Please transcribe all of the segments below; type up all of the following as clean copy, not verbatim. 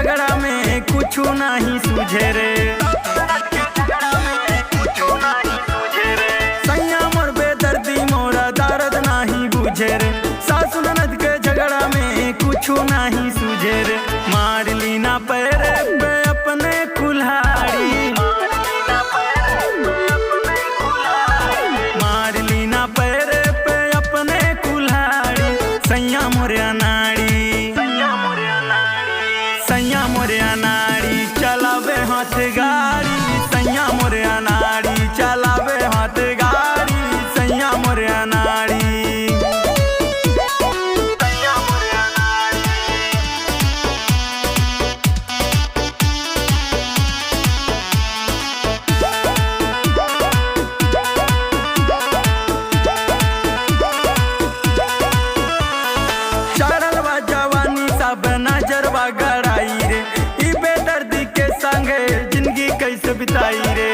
झगड़ा में कुछ नहीं सूझे रे। सैया मोर बेदर्दी मोरा दर्द नहीं बुझे रे। सासु ननद के झगड़ा में कुछ नहीं सूझे रे। मार ली ना पैरे पे अपने कुल्हाड़ी, मार ली ना पैरे पे अपने कुल्हाड़ी। सैया मोरिया नाड़ी, सैया मोरिया नाड़ी चलावे हाथ गाड़ी। सैया मोरिया नाड़ी चलावे हाथ गाड़ी। सैया मोरिया नाड़ी, चढ़लवा जवानी सब नजरवा गड़ाई रे। ई बेदर्दी के संगे जिंदगी कैसे बिताई रे।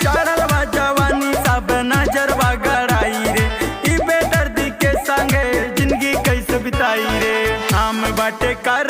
चढ़लवा जवानी सब नजरवा गड़ाई रे। ई बेदर्दी के संगे जिंदगी कैसे बिताई रे। हम बाटे कर